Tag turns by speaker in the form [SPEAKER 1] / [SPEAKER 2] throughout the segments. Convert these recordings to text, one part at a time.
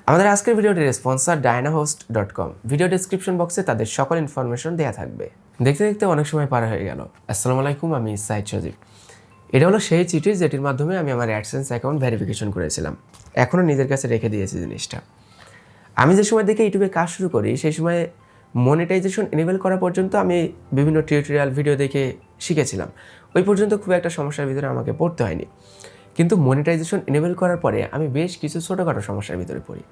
[SPEAKER 1] আমাদের আজকের ভিডিওটির স্পন্সর Dianahost.com। ভিডিও ডেসক্রিপশন বক্সে তাদের সকল ইনফরমেশন দেওয়া থাকবে। দেখতে দেখতে অনেক সময় পার হয়ে গেল। আসসালামু আলাইকুম, আমি সাইদ সজীব। এটা হলো সেই চিঠি যেটির মাধ্যমে আমি আমার অ্যাডসেন্স অ্যাকাউন্ট ভেরিফিকেশন করেছিলাম। এখনও নিজের কাছে রেখে দিয়েছি জিনিসটা। আমি যে সময় থেকে ইউটিউবে কাজ শুরু করি সেই সময় মনিটাইজেশন এনেবল করা পর্যন্ত আমি বিভিন্ন টিউটোরিয়াল ভিডিও দেখে শিখেছিলাম। ওই পর্যন্ত খুব একটা সমস্যার ভিতরে আমাকে পড়তে হয়নি। কিন্তু মনিটাইজেশন এনেবল করার পরে আমি বেশ কিছু ছোটোখাটো সমস্যার ভিতরে পড়ি,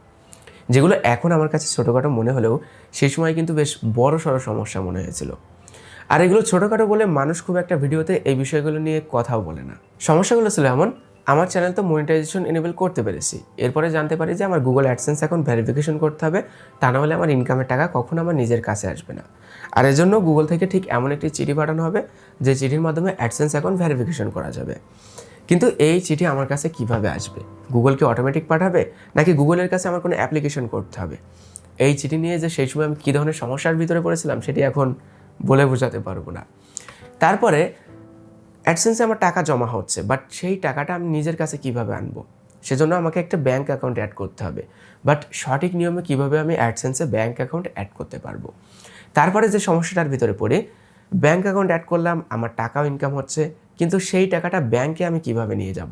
[SPEAKER 1] যেগুলো এখন আমার কাছে ছোটোখাটো মনে হলেও সেই সময় কিন্তু বেশ বড় সড়ো সমস্যা মনে হয়েছিল। আর এগুলো ছোটোখাটো বলে মানুষ খুব একটা ভিডিওতে এই বিষয়গুলো নিয়ে কথাও বলে না। সমস্যাগুলো ছিল এমন, আমার চ্যানেল তো মনিটাইজেশন এনেবল করতে পেরেছি, এরপরে জানতে পারি যে আমার গুগল অ্যাডসেন্স অ্যাকাউন্ট ভেরিফিকেশন করতে হবে, তা না হলে আমার ইনকামের টাকা কখনো আমার নিজের কাছে আসবে না। আর এর জন্য গুগল থেকে ঠিক এমন একটি চিঠি পাঠানো হবে যে চিঠির মাধ্যমে অ্যাডসেন্স অ্যাকাউন্ট ভেরিফিকেশন করা যাবে। কিন্তু এই চিঠি আমার কাছে কিভাবে আসবে? গুগল কি অটোমেটিক পাঠাবে, নাকি গুগলের কাছে আমার কোনো অ্যাপ্লিকেশন করতে হবে? এই চিঠি নিয়ে যে সেই সময় আমি কী ধরনের সমস্যার ভিতরে পড়েছিলাম সেটি এখন বলে বোঝাতে পারবো না। তারপরে অ্যাডসেন্সে আমার টাকা জমা হচ্ছে, বাট সেই টাকাটা আমি নিজের কাছে কিভাবে আনবো? সেজন্য আমাকে একটা ব্যাঙ্ক অ্যাকাউন্ট অ্যাড করতে হবে, বাট সঠিক নিয়মে কিভাবে আমি অ্যাডসেন্সে ব্যাঙ্ক অ্যাকাউন্ট অ্যাড করতে পারবো? তারপরে যে সমস্যাটার ভিতরে পড়ে, ব্যাঙ্ক অ্যাকাউন্ট অ্যাড করলাম, আমার টাকাও ইনকাম হচ্ছে, কিন্তু সেই টাকাটা ব্যাঙ্কে আমি কিভাবে নিয়ে যাব?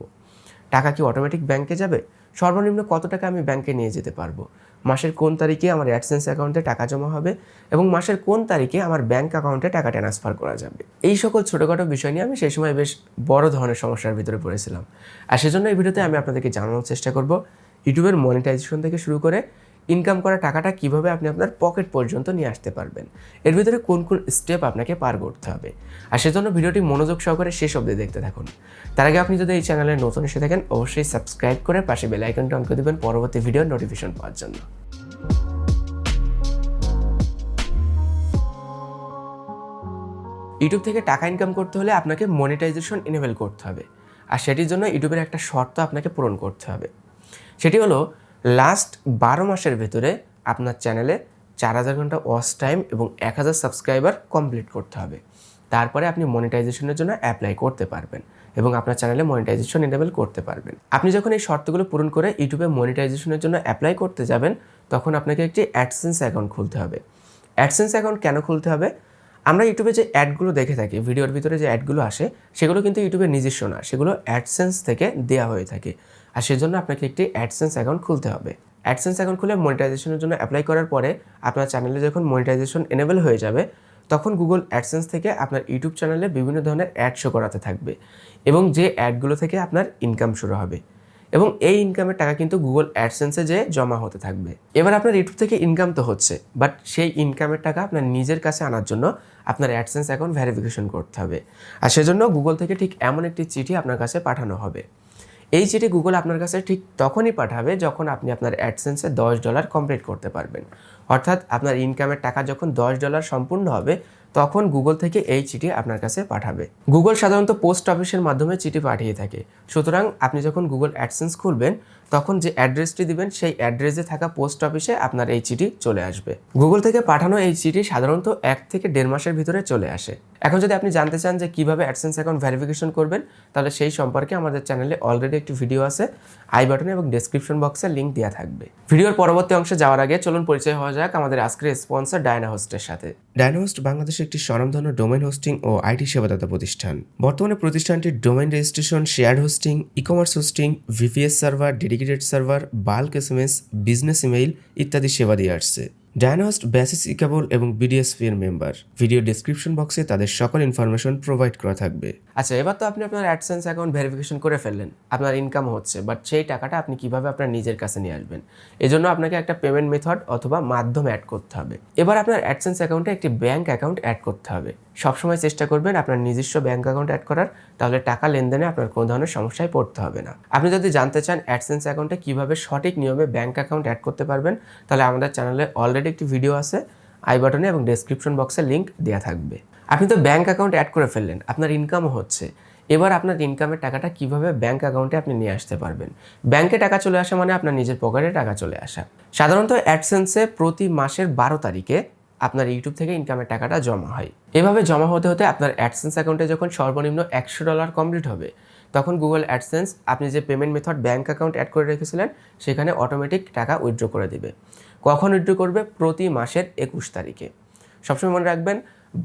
[SPEAKER 1] টাকা কি অটোমেটিক ব্যাঙ্কে যাবে? সর্বনিম্ন কত টাকা আমি ব্যাঙ্কে নিয়ে যেতে পারবো? মাসের কোন তারিখে আমার অ্যাডসেন্স অ্যাকাউন্টে টাকা জমা হবে এবং মাসের কোন তারিখে আমার ব্যাঙ্ক অ্যাকাউন্টে টাকা ট্রান্সফার করা যাবে? এই সকল ছোটোখাটো বিষয় নিয়ে আমি সেই সময় বেশ বড় ধরনের সমস্যার ভিতরে পড়েছিলাম। আর সেজন্য এই ভিডিওতে আমি আপনাদেরকে জানানোর চেষ্টা করব ইউটিউবের মনিটাইজেশন থেকে শুরু করে ইনকাম করা টাকাটা কিভাবে আপনি আপনার পকেট পর্যন্ত নিয়ে আসতে পারবেন, এর ভিতরে কোন কোন স্টেপ আপনাকে পার করতে হবে। আর সেজন্য ভিডিওটি মনোযোগ সহকারে শেষ অবধি দেখতে থাকুন। তার আগে আপনি যদি এই চ্যানেলে নতুন এসে থাকেন অবশ্যই সাবস্ক্রাইব করে পাশে বেল আইকনটা অন করে দেবেন পরবর্তী ভিডিওর নোটিফিকেশন পাওয়ার জন্য। ইউটিউব থেকে টাকা ইনকাম করতে হলে আপনাকে মনিটাইজেশন এনেবল করতে হবে, আর সেটির জন্য ইউটিউবের একটা শর্ত আপনাকে পূরণ করতে হবে। সেটি হলো লাস্ট 12 মাসের ভেতরে আপনার চ্যানেলে 4000 ঘন্টা ওয়াচ টাইম এবং 1000 সাবস্ক্রাইবার কমপ্লিট করতে হবে। তারপরে আপনি মনিটাইজেশনের জন্য অ্যাপ্লাই করতে পারবেন এবং আপনার চ্যানেলে মনিটাইজেশন এনেবল করতে পারবেন। আপনি যখন এই শর্তগুলো পূরণ করে ইউটিউবে মনিটাইজেশনের জন্য অ্যাপ্লাই করতে যাবেন, তখন আপনাকে একটি অ্যাডসেন্স অ্যাকাউন্ট খুলতে হবে। অ্যাডসেন্স অ্যাকাউন্ট কেন খুলতে হবে? আমরা ইউটিউবে যে অ্যাডগুলো দেখে থাকি, ভিডিওর ভিতরে যে অ্যাডগুলো আসে, সেগুলো কিন্তু ইউটিউবের নিজস্ব না, সেগুলো অ্যাডসেন্স থেকে দেওয়া হয়ে থাকে। আর সেজন্য আপনাকে একটি অ্যাডসেন্স অ্যাকাউন্ট খুলতে হবে। অ্যাডসেন্স অ্যাকাউন্ট খুলে মনিটাইজেশনের জন্য অ্যাপ্লাই করার পরে আপনার চ্যানেলে যখন মনিটাইজেশন এনেবল হয়ে যাবে, তখন গুগল অ্যাডসেন্স থেকে আপনার ইউটিউব চ্যানেলে বিভিন্ন ধরনের অ্যাড শো করাতে থাকবে এবং যে অ্যাডগুলো থেকে আপনার ইনকাম শুরু হবে এবং এই ইনকামের টাকা কিন্তু গুগল অ্যাডসেন্সে যে জমা হতে থাকবে। এবার আপনার ইউটিউব থেকে ইনকাম তো হচ্ছে, বাট সেই ইনকামের টাকা আপনার নিজের কাছে আনার জন্য আপনার অ্যাডসেন্স অ্যাকাউন্ট ভেরিফিকেশন করতে হবে। আর সেজন্য গুগল থেকে ঠিক এমন একটি চিঠি আপনার কাছে পাঠানো হবে। এই চিঠি গুগল আপনার কাছে ঠিক তখনই পাঠাবে যখন আপনি আপনার অ্যাডসেন্সে $10 কমপ্লিট করতে পারবেন। অর্থাৎ আপনার ইনকামের টাকা যখন $10 সম্পূর্ণ হবে, তখন গুগল থেকে এই চিঠি আপনার কাছে পাঠাবে। গুগল সাধারণত পোস্ট অফিসের মাধ্যমে চিঠি পাঠিয়ে থাকে। সুতরাং আপনি যখন গুগল অ্যাডসেন্স খুলবেন, তখন যে অ্যাড্রেসটি দিবেন সেই অ্যাড্রেসে থাকা পোস্ট অফিসে আপনার এই চিঠি চলে আসবে। গুগল থেকে পাঠানো এই চিঠি সাধারণত 1 থেকে 1.5 মাসের ভিতরে চলে আসে। এখন যদি আপনি জানতে চান যে কীভাবে অ্যাডসেন্স অ্যাকাউন্ট ভেরিফিকেশন করবেন, তাহলে সেই সম্পর্কে আমাদের চ্যানেলে অলরেডি একটি ভিডিও আছে, আই বাটনে এবং ডেসক্রিপশন বক্সে লিঙ্ক দেওয়া থাকবে। ভিডিওর পরবর্তী অংশে যাওয়ার আগে চলুন পরিচয় হওয়া যাক আমাদের আজকের স্পন্সর ডায়নাহোস্টের সাথে। ডায়নাহোস্ট বাংলাদেশের একটি স্বনামধন্য ডোমেইন হোস্টিং ও আইটি সেবাদাতা প্রতিষ্ঠান। বর্তমানে প্রতিষ্ঠানটির domain registration, share hosting, e-commerce hosting, VPS server, dedicated server, bulk SMS, business email ইত্যাদি সেবা দিয়ে আসছে। ডায়নাহোস্ট বেসিস ইকেবল এবং বিডিএসপি এর মেম্বার। ভিডিও ডেসক্রিপশন বক্সে তাদের সকল ইনফরমেশন প্রোভাইড করা থাকবে। আচ্ছা, এবার তো আপনি আপনার অ্যাডসেন্স অ্যাকাউন্ট ভেরিফিকেশন করে ফেললেন, আপনার ইনকাম হচ্ছে, বাট সেই টাকাটা আপনি কিভাবে আপনার নিজের কাছে নিয়ে আসবেন? এজন্য আপনাকে একটা পেমেন্ট মেথড অথবা মাধ্যম অ্যাড করতে হবে। এবার আপনার অ্যাডসেন্স অ্যাকাউন্টে একটি ব্যাঙ্ক অ্যাকাউন্ট অ্যাড করতে হবে। সবসময় চেষ্টা করবেন আপনার নিজস্ব ব্যাঙ্ক অ্যাকাউন্ট অ্যাড করার, তাহলে টাকা লেনদেনে আপনার কোনো ধরনের সমস্যায় পড়তে হবে না। আপনি যদি জানতে চান অ্যাডসেন্স অ্যাকাউন্টে কিভাবে সঠিক নিয়মে ব্যাঙ্ক অ্যাকাউন্ট অ্যাড করতে পারবেন, তাহলে আমাদের চ্যানেলে অলরেডি একটি ভিডিও আছে, আই বাটনে এবং ডেসক্রিপশন বক্সে লিঙ্ক দেওয়া থাকবে। আপনি তো ব্যাঙ্ক অ্যাকাউন্ট অ্যাড করে ফেললেন, আপনার ইনকামও হচ্ছে। এবার আপনার ইনকামের টাকাটা কিভাবে ব্যাঙ্ক অ্যাকাউন্টে আপনি নিয়ে আসতে পারবেন? ব্যাঙ্কে টাকা চলে আসা মানে আপনার নিজের পকেটে টাকা চলে আসা। সাধারণত অ্যাডসেন্সে প্রতি মাসের 12 তারিখে আপনার ইউটিউব থেকে ইনকামের টাকাটা জমা হয়। এভাবে জমা হতে হতে আপনার অ্যাডসেন্স অ্যাকাউন্টে যখন সর্বনিম্ন $100 কমপ্লিট হবে, তখন গুগল অ্যাডসেন্স আপনি যে payment method bank account add করে রেখেছিলেন সেখানে অটোমেটিক টাকা উইথড্র করে দিবে। কখন উইথড্র করবে? প্রতি মাসের 21 তারিখে। সবসময় মনে রাখবেন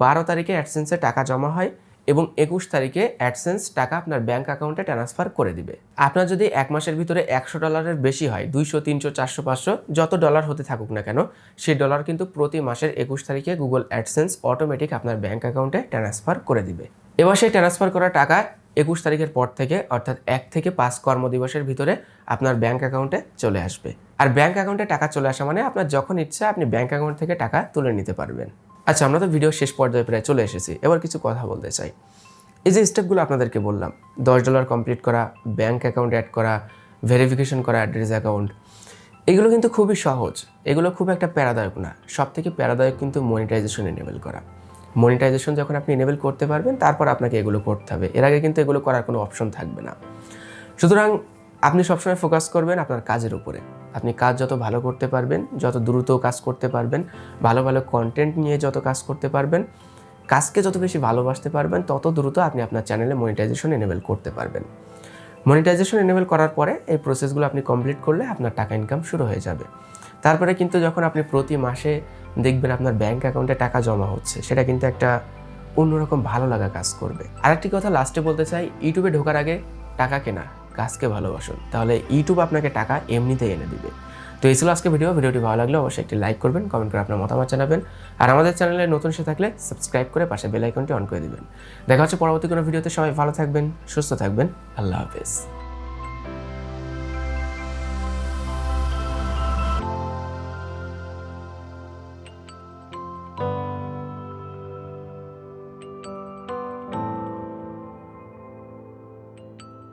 [SPEAKER 1] 12 তারিখে অ্যাডসেন্সে টাকা জমা হয় এবং 21 তারিখে অ্যাডসেন্স টাকা আপনার ব্যাঙ্ক অ্যাকাউন্টে ট্রান্সফার করে দিবে। আপনার যদি এক মাসের ভিতরে $100 বেশি হয়, 200, 300, 400, 500 যত ডলার হতে থাকুক না কেন, সেই ডলার কিন্তু প্রতি মাসের 21 তারিখে গুগল অ্যাডসেন্স অটোমেটিক আপনার ব্যাঙ্ক অ্যাকাউন্টে ট্রান্সফার করে দিবে। এবার সেই ট্রান্সফার করা টাকা 21 তারিখের পর থেকে অর্থাৎ 1 থেকে 5 কর্মদিবসের ভিতরে আপনার ব্যাঙ্ক অ্যাকাউন্টে চলে আসবে। আর ব্যাঙ্ক অ্যাকাউন্টে টাকা চলে আসা মানে আপনার যখন ইচ্ছা আপনি ব্যাঙ্ক অ্যাকাউন্ট থেকে টাকা তুলে নিতে পারবেন। আচ্ছা, আমরা তো ভিডিও শেষ পর্যায়ে প্রায় চলে এসেছি, এবার কিছু কথা বলতে চাই। এই যে স্টেপগুলো আপনাদেরকে বললাম, $10 কমপ্লিট করা, ব্যাঙ্ক অ্যাকাউন্ট অ্যাড করা, ভেরিফিকেশন করা অ্যাড্রেস অ্যাকাউন্ট, এগুলো কিন্তু খুবই সহজ, এগুলো খুব একটা প্যারাদায়ক না। সব থেকে প্যারাদায়ক কিন্তু মনিটাইজেশন এনেবেল করা। মনিটাইজেশন যখন আপনি এনেবেল করতে পারবেন তারপর আপনাকে এগুলো করতে হবে, এর আগে কিন্তু এগুলো করার কোনো অপশন থাকবে না। সুতরাং আপনি সবসময় ফোকাস করবেন আপনার কাজের উপরে। আপনি কাজ যত ভালো করতে পারবেন, যত দ্রুত কাজ করতে পারবেন, ভালো ভালো কন্টেন্ট নিয়ে যত কাজ করতে পারবেন, কাজকে যত বেশি ভালোবাসতে পারবেন, তত দ্রুত আপনি আপনার চ্যানেলে মনিটাইজেশন এনেবেল করতে পারবেন। মনিটাইজেশন এনেবেল করার পরে এই প্রসেসগুলো আপনি কমপ্লিট করলে আপনার টাকা ইনকাম শুরু হয়ে যাবে। তারপরে কিন্তু যখন আপনি প্রতি মাসে দেখবেন আপনার ব্যাঙ্ক অ্যাকাউন্টে টাকা জমা হচ্ছে, সেটা কিন্তু একটা অন্যরকম ভালো লাগা কাজ করবে। আরেকটি কথা লাস্টে বলতে চাই, ইউটিউবে ঢোকার আগে টাকা কেনা, কাজকে ভালোবাসুন, তাহলে ইউটিউব আপনাকে টাকা এমনিতেই এনে দিবে। তো এই ছিল আজকে ভিডিওটি ভালো লাগলে অবশ্যই একটি লাইক করবেন, কমেন্ট করে আপনার মতামত জানাবেন, আর আমাদের চ্যানেলে নতুন এসে থাকলে সাবস্ক্রাইব করে পাশে বেল আইকনটি অন করে দিবেন। দেখা হচ্ছে পরবর্তী কোনো ভিডিওতে। সবাই ভালো থাকবেন, সুস্থ থাকবেন, আল্লাহ হাফেজ।